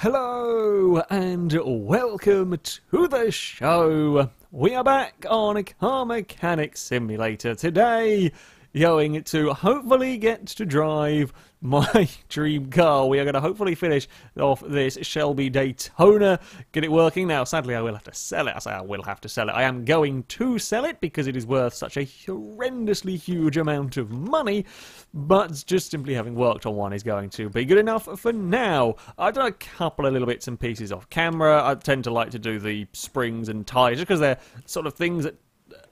Hello and welcome to the show. We are back on Car Mechanic Simulator today, going to hopefully get to drive my dream car. We are going to hopefully finish off this Shelby Daytona, get it working. Now, sadly, I will have to sell it. I say I will have to sell it. I am going to sell it because it is worth such a horrendously huge amount of money, but just simply having worked on one is going to be good enough for now. I've done a couple of little bits and pieces off camera. I tend to like to do the springs and tyres just because they're sort of things that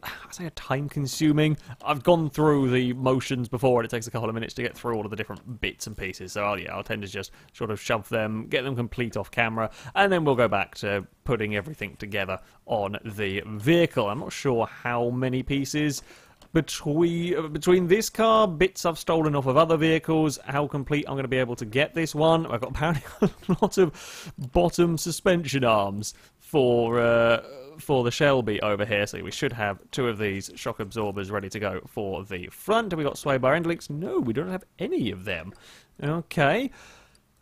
I say are time-consuming. I've gone through the motions before, and it takes a couple of minutes to get through all of the different bits and pieces. So, I'll tend to just sort of shove them, get them complete off camera, and then we'll go back to putting everything together on the vehicle. I'm not sure how many pieces between this car, bits I've stolen off of other vehicles, how complete I'm going to be able to get this one. I've got apparently a lot of bottom suspension arms for the Shelby over here, so we should have two of these shock absorbers ready to go for the front. Have we got sway bar end links? No, we don't have any of them. Okay,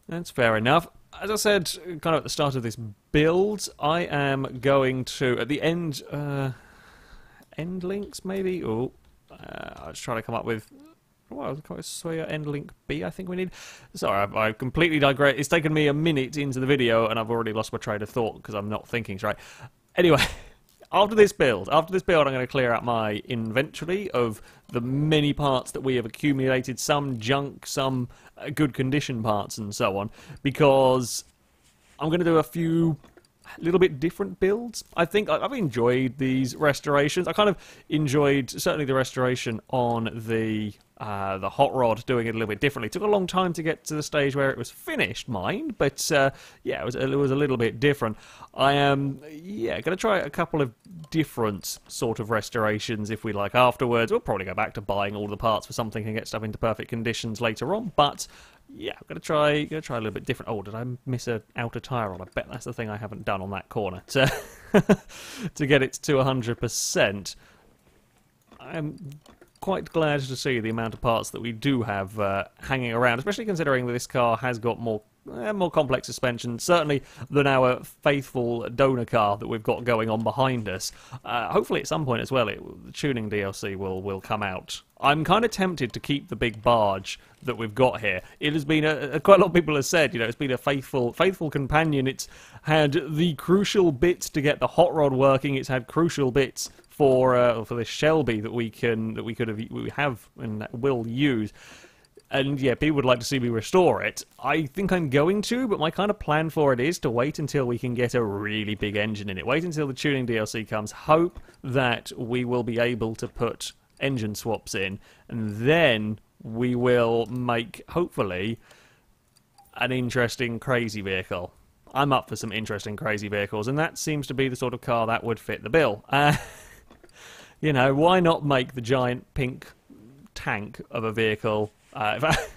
that's fair enough. As I said, kind of at the start of this build, I am going to, at the end links maybe? Oh, I was trying to come up with, well, sway end link B, I think we need. Sorry, I completely digress. It's taken me a minute into the video, and I've already lost my train of thought because I'm not thinking straight. Anyway, after this build, I'm going to clear out my inventory of the many parts that we have accumulated, some junk, some good condition parts, and so on, because I'm going to do a few little bit different builds. I think I've enjoyed these restorations. I kind of enjoyed certainly the restoration on the hot rod, doing it a little bit differently. It took a long time to get to the stage where it was finished, mind, but yeah, it was a little bit different. I am going to try a couple of different sort of restorations if we like afterwards. We'll probably go back to buying all the parts for something and get stuff into perfect conditions later on, but yeah, I'm going to try a little bit different. Oh, did I miss an outer tyre on? I bet that's the thing I haven't done on that corner to get it to 100%. I'm quite glad to see the amount of parts that we do have hanging around, especially considering that this car has got more complex suspension, certainly than our faithful donor car that we've got going on behind us. Hopefully at some point as well, the tuning DLC will come out. I'm kind of tempted to keep the big barge that we've got here. It has been, quite a lot of people have said, you know, it's been a faithful companion. It's had the crucial bits to get the hot rod working. It's had crucial bits for this Shelby that we have and will use. And yeah, people would like to see me restore it. I think I'm going to, but my kind of plan for it is to wait until we can get a really big engine in it. Wait until the tuning DLC comes. Hope that we will be able to put engine swaps in, and then we will make, hopefully, an interesting, crazy vehicle. I'm up for some interesting, crazy vehicles, and that seems to be the sort of car that would fit the bill. You know, why not make the giant pink tank of a vehicle?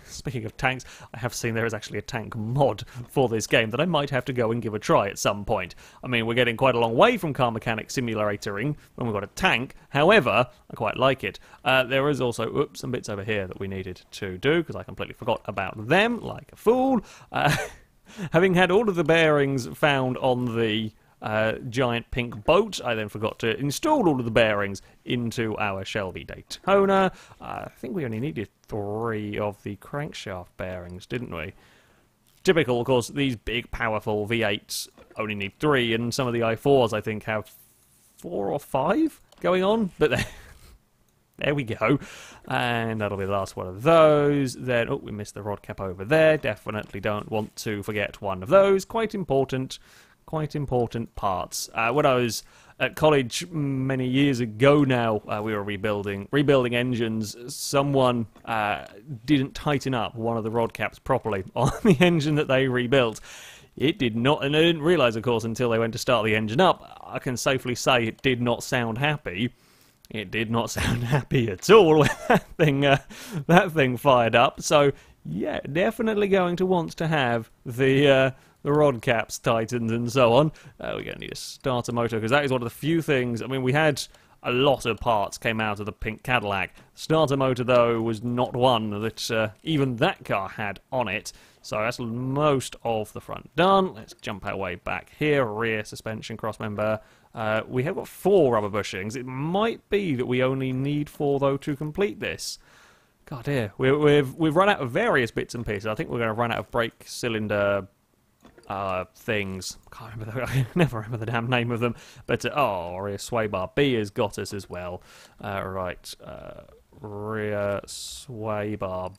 Speaking of tanks, I have seen there is actually a tank mod for this game that I might have to go and give a try at some point. I mean, we're getting quite a long way from car mechanic simulatoring when we've got a tank. However, I quite like it. There is also some bits over here that we needed to do because I completely forgot about them, like a fool. Having had all of the bearings found on the giant pink boat, I then forgot to install all of the bearings into our Shelby Daytona. I think we only needed 3 of the crankshaft bearings, didn't we? Typical, of course, these big, powerful V8s only need 3, and some of the i4s, I think, have 4 or 5 going on, but there we go. And that'll be the last one of those. Then, oh, we missed the rod cap over there. Definitely don't want to forget one of those. Quite important parts. When I was at college many years ago now, we were rebuilding engines. Someone didn't tighten up one of the rod caps properly on the engine that they rebuilt. It did not, and I didn't realise, of course, until they went to start the engine up. I can safely say it did not sound happy. It did not sound happy at all when that thing fired up. So, yeah, definitely going to want to have the rod caps tightened and so on. We're going to need a starter motor because that is one of the few things. I mean, we had a lot of parts came out of the pink Cadillac. Starter motor, though, was not one that even that car had on it. So that's most of the front done. Let's jump our way back here. Rear suspension crossmember. We have got 4 rubber bushings. It might be that we only need 4, though, to complete this. God, dear. We've run out of various bits and pieces. I think we're going to run out of brake cylinder things. Can't remember I never remember the damn name of them. But, rear sway bar B has got us as well. Right. Rear sway bar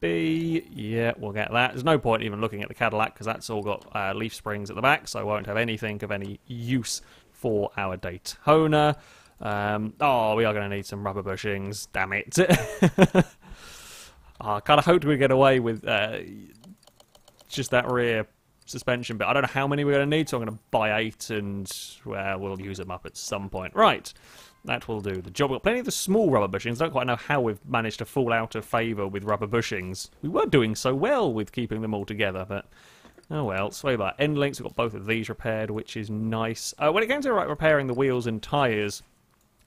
B. Yeah, we'll get that. There's no point even looking at the Cadillac because that's all got leaf springs at the back, so I won't have anything of any use for our Daytona. We are going to need some rubber bushings. Damn it. I kind of hoped we'd get away with just that rear suspension bit. I don't know how many we're going to need, so I'm going to buy 8 and we'll use them up at some point. Right. That will do the job. We've got plenty of the small rubber bushings. Don't quite know how we've managed to fall out of favour with rubber bushings. We were doing so well with keeping them all together, but oh well. Sway bar end links. We've got both of these repaired, which is nice. When it came to repairing the wheels and tyres,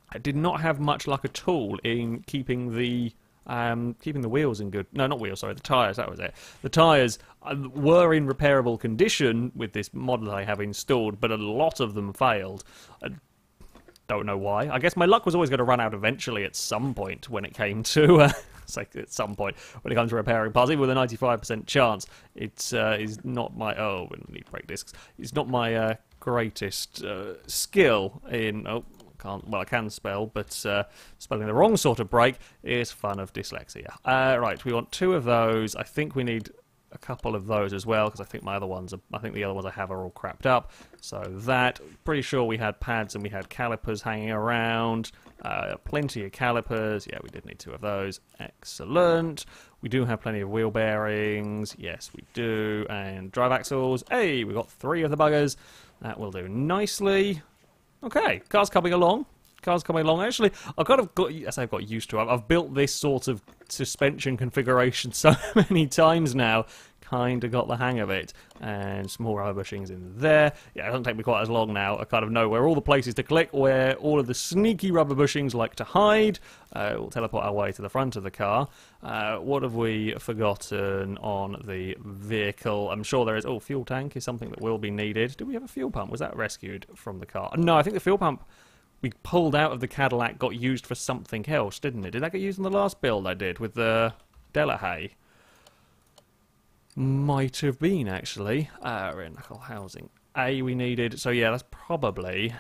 I did not have much luck at all in keeping the wheels in good... No, not wheels, sorry, the tyres, that was it. The tyres were in repairable condition with this mod that I have installed, but a lot of them failed. Don't know why. I guess my luck was always going to run out eventually at some point when it came to... at some point when it comes to repairing parts, even with a 95% chance. It is not my... Oh, we need brake discs. It's not my greatest skill in... I can spell, but spelling the wrong sort of brake is fun of dyslexia. Right, we want 2 of those. I think we need a couple of those as well, because I think the other ones I have are all crapped up. So that, pretty sure we had pads and we had calipers hanging around. Plenty of calipers. Yeah, we did need 2 of those. Excellent. We do have plenty of wheel bearings. Yes, we do. And drive axles. Hey, we got 3 of the buggers. That will do nicely. Okay, car's coming along. Actually, I've got used to it. I've built this sort of suspension configuration so many times now. Kind of got the hang of it. And some more rubber bushings in there. Yeah, it doesn't take me quite as long now. I kind of know where all the places to click, where all of the sneaky rubber bushings like to hide. We'll teleport our way to the front of the car. What have we forgotten on the vehicle? I'm sure there is... Oh, fuel tank is something that will be needed. Do we have a fuel pump? Was that rescued from the car? No, I think the fuel pump we pulled out of the Cadillac got used for something else, didn't it? Did that get used in the last build I did with the Delahaye? Might have been, actually. Rear knuckle housing A we needed. So yeah, that's probably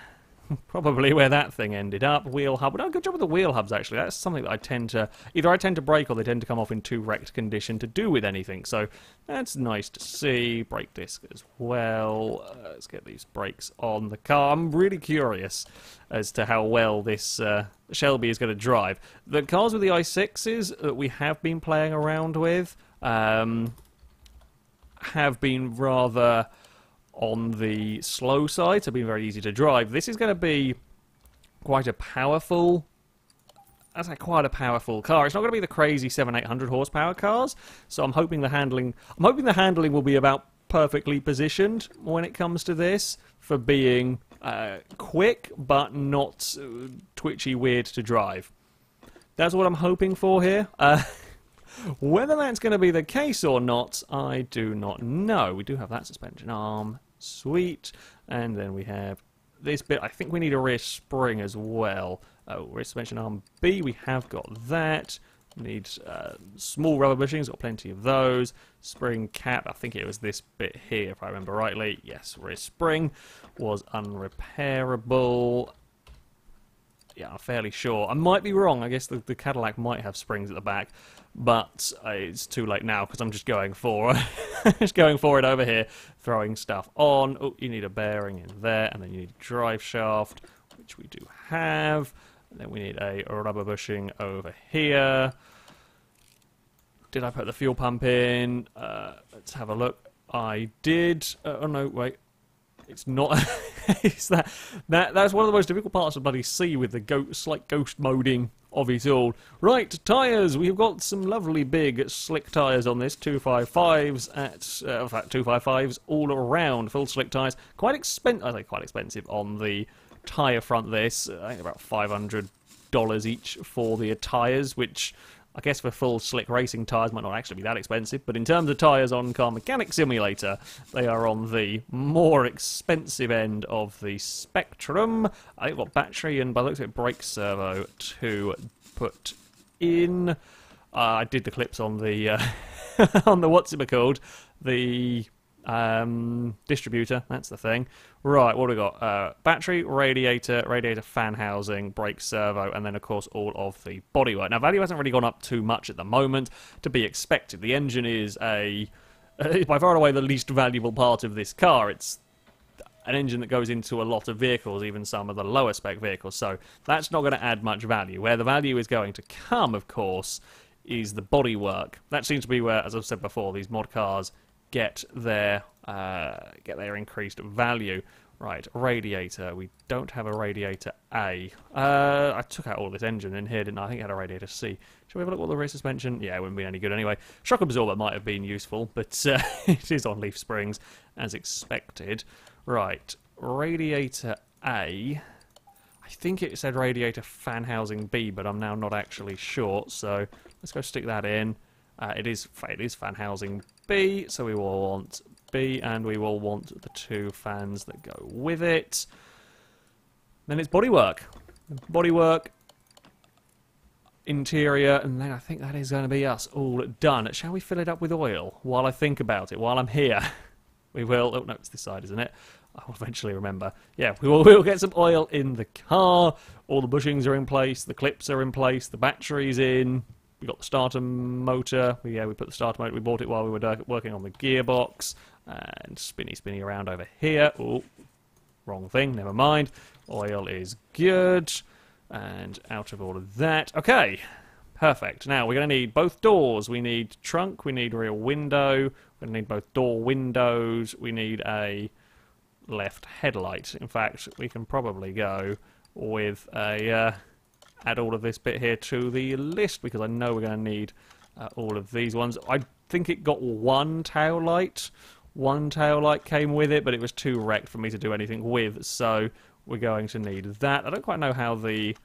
where that thing ended up. Wheel hub. Well, good job with the wheel hubs, actually. That's something that I tend to break or they tend to come off in too wrecked condition to do with anything. So that's nice to see. Brake disc as well. Let's get these brakes on the car. I'm really curious as to how well this Shelby is going to drive. The cars with the i6s that we have been playing around with have been rather on the slow side, so been very easy to drive. This is going to be quite a powerful... That's quite a powerful car. It's not going to be the crazy 700-800 horsepower cars, so I'm hoping the handling will be about perfectly positioned when it comes to this for being quick but not twitchy weird to drive. That's what I'm hoping for here. Whether that's going to be the case or not, I do not know. We do have that suspension arm. Sweet. And then we have this bit. I think we need a rear spring as well. Oh, rear suspension arm B. We have got that. We need small rubber bushings. Got plenty of those. Spring cap. I think it was this bit here, if I remember rightly. Yes, rear spring was unrepairable. Yeah, I'm fairly sure. I might be wrong. I guess the Cadillac might have springs at the back, but it's too late now because I'm just going for it over here, throwing stuff on. Oh, you need a bearing in there, and then you need a drive shaft, which we do have. And then we need a rubber bushing over here. Did I put the fuel pump in? Let's have a look. I did. Oh no, wait. It's not. That's one of the most difficult parts of bloody C with the slight ghost moding of it all. Right, tyres. We've got some lovely big slick tyres on this. 255s in fact 255s all around, full slick tyres. Quite expensive. I say quite expensive on the tyre front this. I think about $500 each for the tyres, which I guess for full slick racing tyres might not actually be that expensive, but in terms of tyres on Car Mechanic Simulator, they are on the more expensive end of the spectrum. I've got battery and by the looks of it, brake servo to put in. I did the clips on the on the what's it called, the distributor. That's the thing. Right, what do we got? Battery, radiator fan housing, brake servo, and then of course all of the bodywork. Now value hasn't really gone up too much at the moment, to be expected. The engine is by far and away the least valuable part of this car. It's an engine that goes into a lot of vehicles, even some of the lower spec vehicles, so that's not going to add much value. Where the value is going to come, of course, is the bodywork. That seems to be where, as I've said before, these mod cars get their increased value. Right, radiator. We don't have a radiator A. I took out all this engine in here, didn't I? I think I had a radiator C. Shall we have a look at what the rear suspension? Yeah, it wouldn't be any good anyway. Shock absorber might have been useful, but it is on leaf springs, as expected. Right, radiator A. I think it said radiator fan housing B, but I'm now not actually sure, so let's go stick that in. It is fan housing B, so we will want B, and we will want the two fans that go with it. Then it's bodywork. Bodywork, interior, and then I think that is going to be us all done. Shall we fill it up with oil while I think about it, while I'm here? We will. Oh, no, it's this side, isn't it? I'll eventually remember. Yeah, we will get some oil in the car. All the bushings are in place. The clips are in place. The battery's in. We got the starter motor. We put the starter motor. We bought it while we were working on the gearbox. And spinny around over here. Oh, wrong thing. Never mind. Oil is good. And out of all of that. Okay. Perfect. Now, we're going to need both doors. We need trunk. We need rear window. We're going to need both door windows. We need a left headlight. In fact, we can probably go with a... add all of this bit here to the list, because I know we're going to need all of these ones. I think it got one tail light. One tail light came with it, but it was too wrecked for me to do anything with, so we're going to need that. I don't quite know how the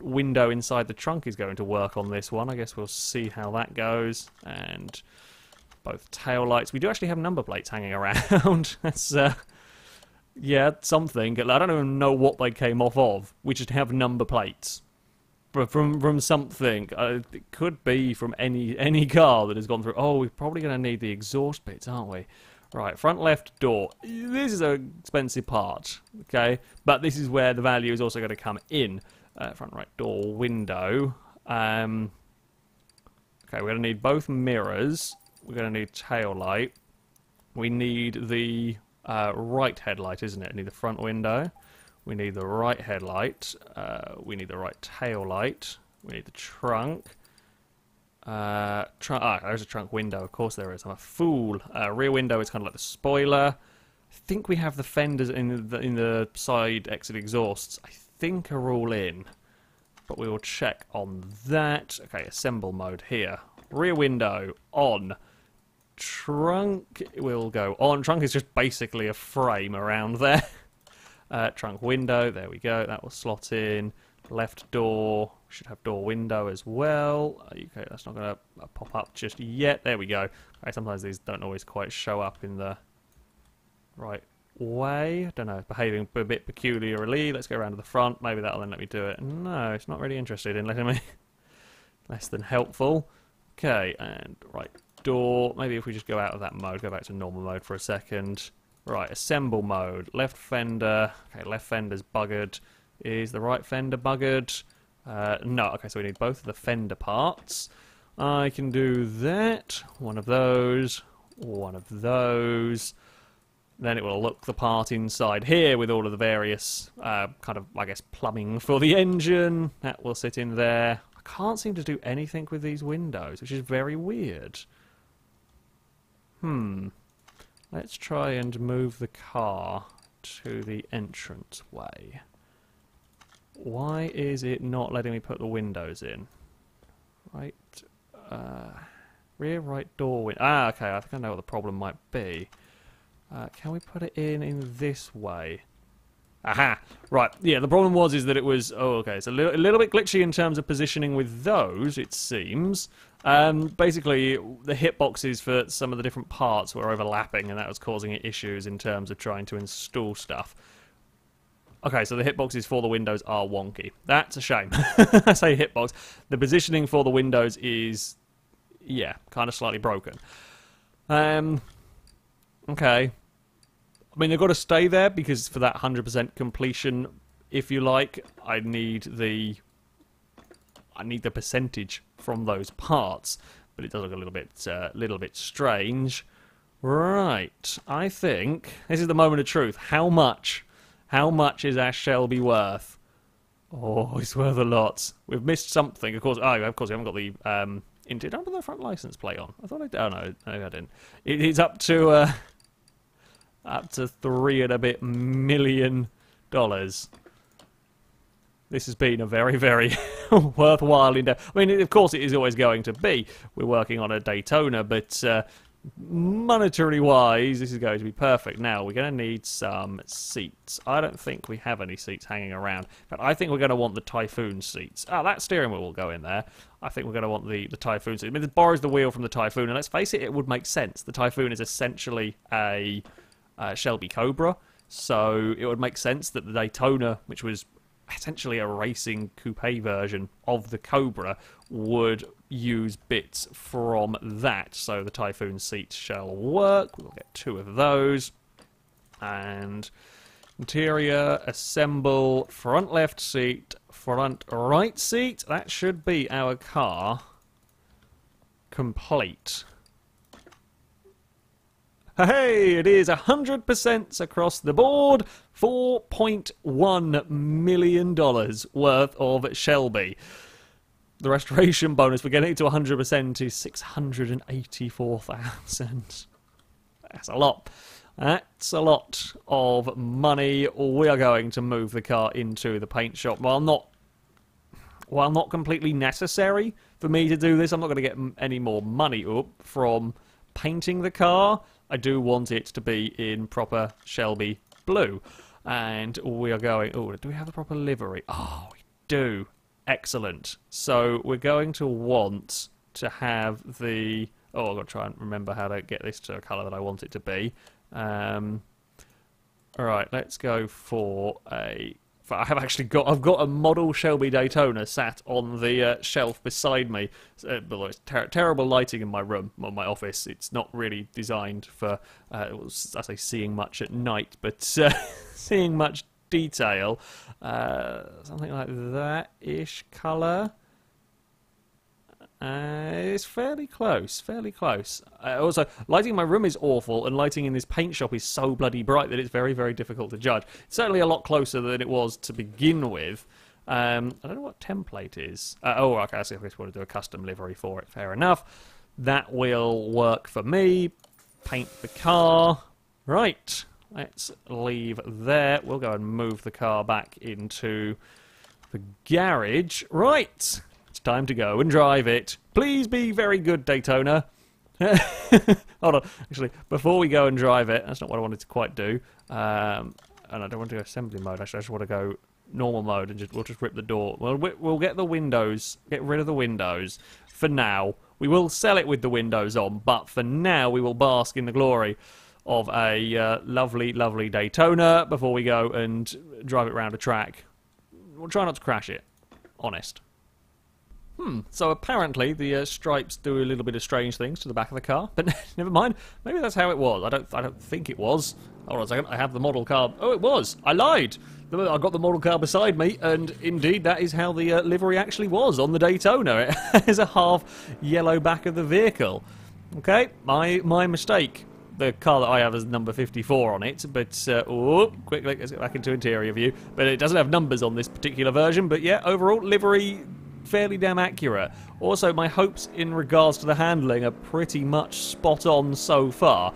window inside the trunk is going to work on this one. I guess we'll see how that goes. And both tail lights. We do actually have number plates hanging around. That's yeah, something. I don't even know what they came off of. We just have number plates from something. It could be from any car that has gone through. Oh, we're probably going to need the exhaust bits, aren't we? Right, front left door. This is an expensive part, okay? But this is where the value is also going to come in. Front right door window. Okay, we're going to need both mirrors. We're going to need tail light. We need the right headlight, isn't it? We need the front window. We need the right headlight. We need the right tail light. We need the trunk. There's a trunk window. Of course there is. I'm a fool. Rear window is kind of like the spoiler. I think we have the fenders in the side exit exhausts. I think are all in, but we will check on that. Okay, assemble mode here. Rear window on. Trunk will go on. Trunk is just basically a frame around there. Trunk window, there we go. That will slot in. Left door, should have door window as well. Okay, that's not going to pop up just yet. There we go. Okay, sometimes these don't always quite show up in the right way. I don't know, behaving a bit peculiarly. Let's go around to the front. Maybe that'll then let me do it. No, it's not really interested in letting me. Less than helpful. Okay, and right door. Maybe if we just go out of that mode, go back to normal mode for a second. Right, assemble mode. Left fender. Okay, left fender's buggered. Is the right fender buggered? No. Okay, so we need both of the fender parts. I can do that. One of those. One of those. Then it will look the part inside here with all of the various kind of, I guess, plumbing for the engine. That will sit in there. I can't seem to do anything with these windows, which is very weird. Let's try and move the car to the entrance way. Why is it not letting me put the windows in? Right, rear right door window. Ah, okay, I think I know what the problem might be. Can we put it in this way? Aha! Right, yeah, the problem is that it was... Oh, okay, it's a little bit glitchy in terms of positioning with those, it seems. Basically, the hitboxes for some of the different parts were overlapping, and that was causing it issues in terms of trying to install stuff. Okay, so the hitboxes for the windows are wonky. That's a shame. I say hitbox. The positioning for the windows is, yeah, kind of slightly broken. Okay. I mean, they've got to stay there because for that 100% completion, if you like, I need the percentage from those parts. But it does look a little bit strange. Right. I think this is the moment of truth. How much is our Shelby worth? Oh, it's worth a lot. We've missed something. Of course, we haven't got the did I put the front license plate on? I thought I did. Oh no, I didn't. It's up to $3 million. This has been a very, very worthwhile endeavor. I mean, of course, it is always going to be. We're working on a Daytona, but monetary wise, this is going to be perfect. Now, we're going to need some seats. I don't think we have any seats hanging around, but I think we're going to want the Typhoon seats. Ah, that steering wheel will go in there. I think we're going to want the Typhoon seats. I mean, it borrows the wheel from the Typhoon, and let's face it, it would make sense. The Typhoon is essentially a Shelby Cobra, so it would make sense that the Daytona, which was essentially a racing coupe version of the Cobra, would use bits from that. So the Typhoon seats shall work. We'll get 2 of those. And interior, assemble, front left seat, front right seat. That should be our car complete. Hey, it is 100% across the board. $4.1 million worth of Shelby. The restoration bonus for getting it to 100% is $684,000. That's a lot. That's a lot of money. We are going to move the car into the paint shop. While not completely necessary for me to do this, I'm not going to get any more money up from painting the car. I do want it to be in proper Shelby blue. And we are going... Oh, do we have the proper livery? Oh, we do. Excellent. So we're going to want to have the... Oh, I've got to try and remember how to get this to a colour that I want it to be. Alright, let's go for a... I've got a model Shelby Daytona sat on the shelf beside me. Below, it's terrible lighting in my room, or my office. It's not really designed for, I say, seeing much at night, but seeing much detail. Something like that-ish colour. It's fairly close, also, lighting in my room is awful, and lighting in this paint shop is so bloody bright that it's very, very difficult to judge. It's certainly a lot closer than it was to begin with. I don't know what template is. Okay, I see if I just want to do a custom livery for it. Fair enough. That will work for me. Paint the car. Right, let's leave there. We'll go and move the car back into the garage. Right. It's time to go and drive it. Please be very good, Daytona. Hold on. Actually, before we go and drive it, that's not what I wanted to quite do. And I don't want to do assembly mode. Actually, I just want to go normal mode and we'll just rip the door. We'll get the windows, get rid of the windows for now. We will sell it with the windows on, but for now we will bask in the glory of a lovely, lovely Daytona before we go and drive it around a track. We'll try not to crash it. Honest. So apparently the stripes do a little bit of strange things to the back of the car, but never mind. Maybe that's how it was. I don't think it was. Hold on a second. I have the model car. Oh, it was. I lied. I got the model car beside me, and indeed that is how the livery actually was on the Daytona. It has a half yellow back of the vehicle. Okay, my mistake. The car that I have is number 54 on it, but quickly let's get back into interior view. But it doesn't have numbers on this particular version. But yeah, overall livery fairly damn accurate. Also, my hopes in regards to the handling are pretty much spot on so far.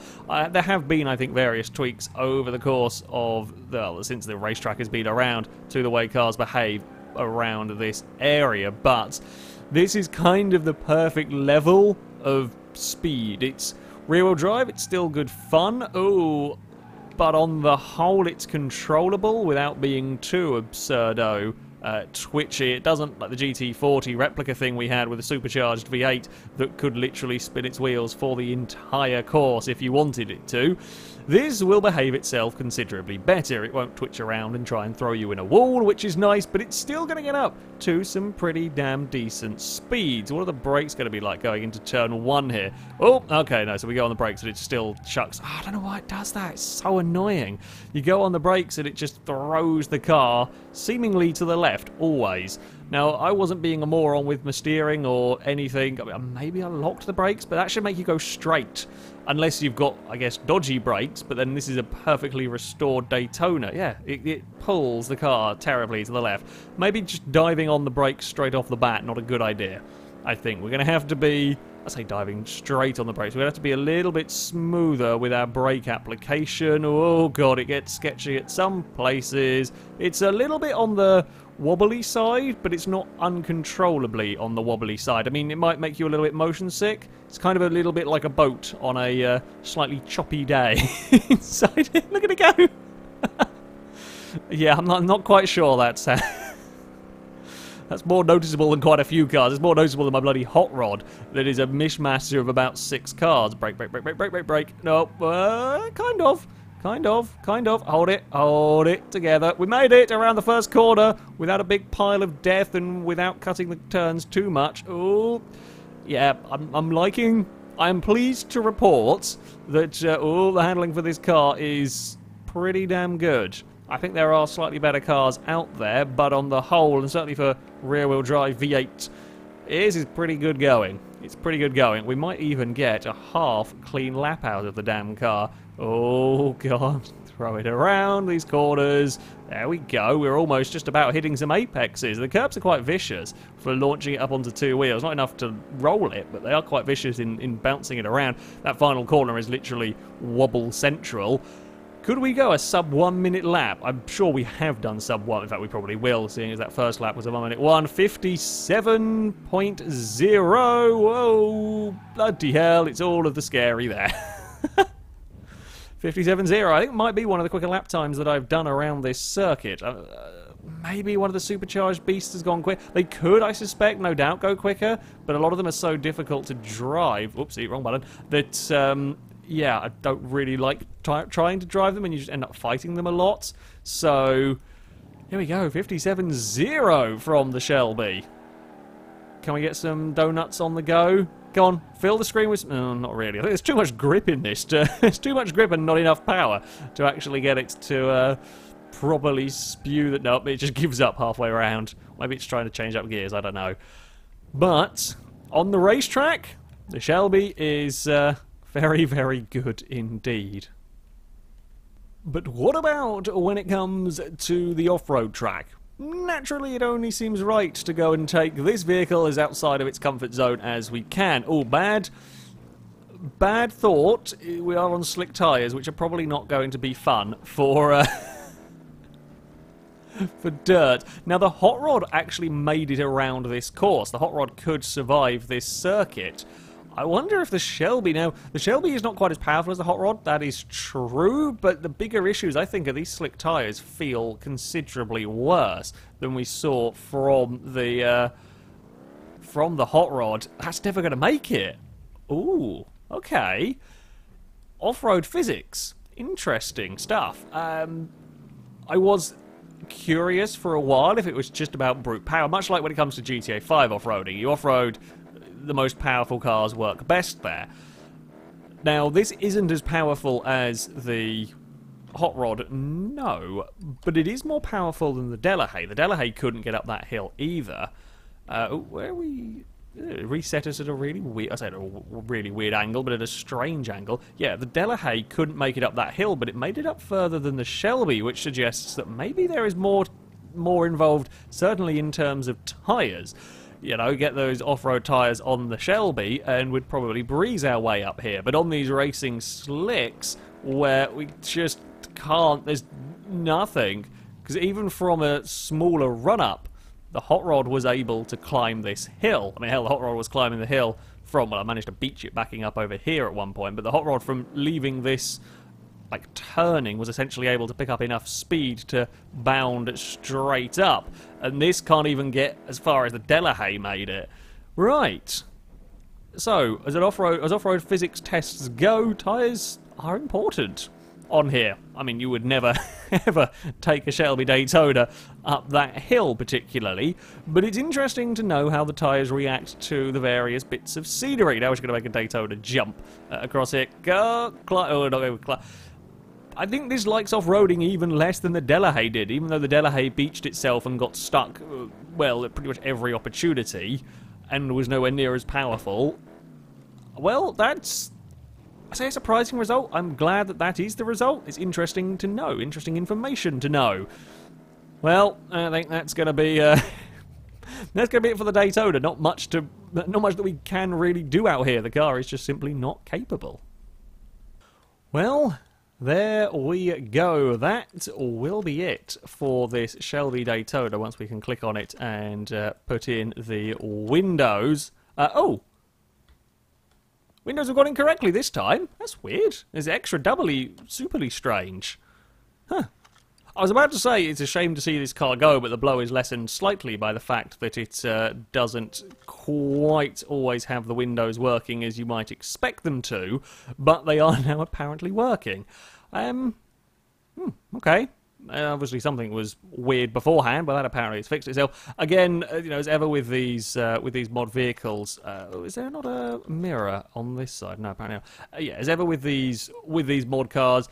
There have been, I think, various tweaks over the course of, since the racetrack has been around, to the way cars behave around this area, but this is kind of the perfect level of speed. It's rear-wheel drive, it's still good fun. Oh, but on the whole it's controllable without being too absurdo. Twitchy. It doesn't like the GT40 replica thing we had with a supercharged V8 that could literally spin its wheels for the entire course if you wanted it to. This will behave itself considerably better. It won't twitch around and try and throw you in a wall, which is nice, but it's still going to get up to some pretty damn decent speeds. What are the brakes going to be like going into turn 1 here? Oh, okay, no, so we go on the brakes and it still chucks. Oh, I don't know why it does that. It's so annoying. You go on the brakes and it just throws the car seemingly to the left, always. Now, I wasn't being a moron with my steering or anything. I mean, maybe I locked the brakes, but that should make you go straight. Unless you've got, I guess, dodgy brakes, but then this is a perfectly restored Daytona. Yeah, it pulls the car terribly to the left. Maybe just diving on the brakes straight off the bat, not a good idea. I think we're going to have to be, I say diving straight on the brakes, we're going to have to be a little bit smoother with our brake application. Oh god, it gets sketchy at some places. It's a little bit on the wobbly side, but it's not uncontrollably on the wobbly side. I mean, it might make you a little bit motion sick. It's kind of a little bit like a boat on a slightly choppy day inside it. Look at it go! Yeah, I'm not quite sure that's more noticeable than quite a few cars. It's more noticeable than my bloody hot rod that is a mishmash of about 6 cars. Brake, brake, brake, brake, brake, brake, brake. No, kind of. Hold it together. We made it around the first corner without a big pile of death and without cutting the turns too much. Oh, yeah, I'm pleased to report that the handling for this car is pretty damn good. I think there are slightly better cars out there, but on the whole, and certainly for rear-wheel drive V8, this is pretty good going. It's pretty good going. We might even get a half clean lap out of the damn car. Oh, God. Throw it around these corners. There we go. We're almost just about hitting some apexes. The curbs are quite vicious for launching it up onto 2 wheels. Not enough to roll it, but they are quite vicious in bouncing it around. That final corner is literally wobble central. Could we go a sub 1 minute lap? I'm sure we have done sub 1. In fact, we probably will, seeing as that first lap was a 1 minute 1. 57.0. Whoa, bloody hell. It's all of the scary there. 57.0. I think it might be one of the quicker lap times that I've done around this circuit. Maybe one of the supercharged beasts has gone quick. They could, I suspect, no doubt, go quicker, but a lot of them are so difficult to drive. Oopsie, wrong button. That, yeah, I don't really like trying to drive them, and you just end up fighting them a lot. So, here we go, 57.0 from the Shelby. Can we get some donuts on the go? Go on, fill the screen with... Oh, not really. I think there's too much grip in this. There's too much grip and not enough power to actually get it to properly spew that... Nope, it just gives up halfway around. Maybe it's trying to change up gears, I don't know. But, on the racetrack, the Shelby is... very, very good indeed. But what about when it comes to the off-road track? Naturally, it only seems right to go and take this vehicle as outside of its comfort zone as we can. Oh, bad thought. We are on slick tyres, which are probably not going to be fun for... for dirt. Now, the hot rod actually made it around this course. The hot rod could survive this circuit. I wonder if the Shelby... Now, the Shelby is not quite as powerful as the hot rod, that is true, but the bigger issues, I think, are these slick tyres feel considerably worse than we saw from the hot rod. That's never going to make it. Ooh, okay. Off-road physics. Interesting stuff. I was curious for a while if it was just about brute power, much like when it comes to GTA 5 off-roading. You off-road... the most powerful cars work best there. Now, this isn't as powerful as the hot rod, no, but it is more powerful than the Delahaye. The Delahaye couldn't get up that hill either. Where are we... reset us at a really weird... I said a really weird angle, but at a strange angle. Yeah, the Delahaye couldn't make it up that hill, but it made it up further than the Shelby, which suggests that maybe there is more involved, certainly in terms of tyres. You know, get those off-road tyres on the Shelby and we'd probably breeze our way up here. But on these racing slicks, where we just can't, there's nothing. Because even from a smaller run-up, the hot rod was able to climb this hill. I mean, hell, the hot rod was climbing the hill from, well, I managed to beach it backing up over here at one point, but the hot rod from leaving this like turning was essentially able to pick up enough speed to bound straight up, and this can't even get as far as the Delahaye made it. Right. So, as off-road physics tests go, tyres are important on here. I mean, you would never, ever take a Shelby Daytona up that hill particularly, but it's interesting to know how the tyres react to the various bits of scenery. Now we're just going to make a Daytona jump across it. I think this likes off-roading even less than the Delahaye did, even though the Delahaye beached itself and got stuck, well, at pretty much every opportunity, and was nowhere near as powerful. Well, that's, I say, a surprising result. I'm glad that that is the result. It's interesting to know, interesting information to know. Well, I think that's going to be that's going to be it for the Daytona. Not much that we can really do out here. The car is just simply not capable. Well, there we go. That will be it for this Shelby Daytona once we can click on it and put in the windows. Oh! Windows have gone incorrectly this time. That's weird. It's extra doubly, superly strange. Huh. I was about to say it's a shame to see this car go, but the blow is lessened slightly by the fact that it doesn't quite always have the windows working as you might expect them to, but they are now apparently working. Okay. Obviously something was weird beforehand, but that apparently has fixed itself. Again, you know, as ever with these mod vehicles, is there not a mirror on this side? No, apparently not. Yeah, as ever with these mod cars,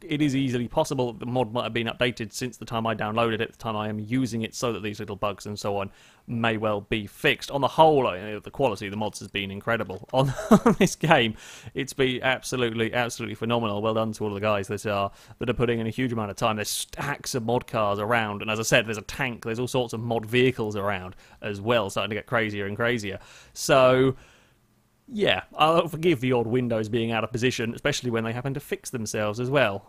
it is easily possible that the mod might have been updated since the time I downloaded it, the time I am using it, so that these little bugs and so on may well be fixed. On the whole, the quality of the mods has been incredible. On this game, it's been absolutely, absolutely phenomenal. Well done to all the guys that are putting in a huge amount of time. There's stacks of mod cars around, and as I said, there's a tank, there's all sorts of mod vehicles around as well, starting to get crazier and crazier. So yeah, I'll forgive the odd windows being out of position, especially when they happen to fix themselves as well.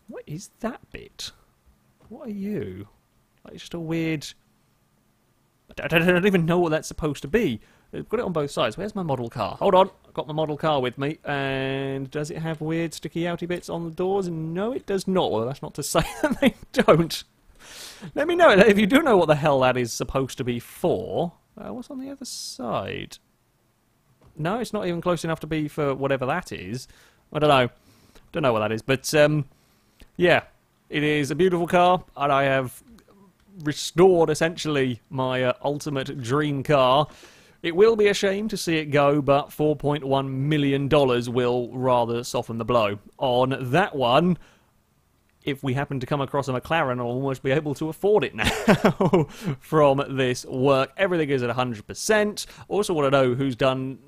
What is that bit? What are you? Like, just a weird... I don't even know what that's supposed to be. I've got it on both sides. Where's my model car? Hold on, I've got my model car with me. And does it have weird sticky outy bits on the doors? No, it does not. Well, that's not to say that they don't. Let me know if you do know what the hell that is supposed to be for. What's on the other side? No, it's not even close enough to be for whatever that is. I don't know. Don't know what that is. But, yeah. It is a beautiful car, and I have restored, essentially, my ultimate dream car. It will be a shame to see it go, but $4.1 million will rather soften the blow. On that one, if we happen to come across a McLaren, I'll almost be able to afford it now from this work. Everything is at 100%. Also want to know who's done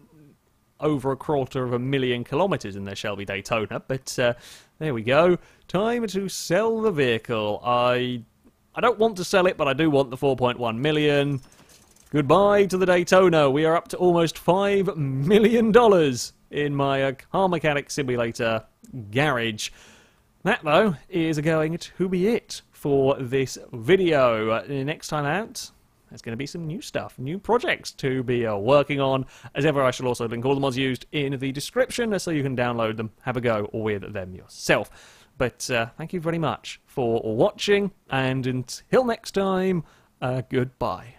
over 250,000 kilometres in their Shelby Daytona, but there we go. Time to sell the vehicle. I don't want to sell it, but I do want the 4.1 million. Goodbye to the Daytona. We are up to almost $5 million in my car mechanic simulator garage. That, though, is going to be it for this video. Next time out, there's going to be some new stuff, new projects to be working on. As ever, I shall also link all the mods used in the description so you can download them, have a go with them yourself. But thank you very much for watching, and until next time, goodbye.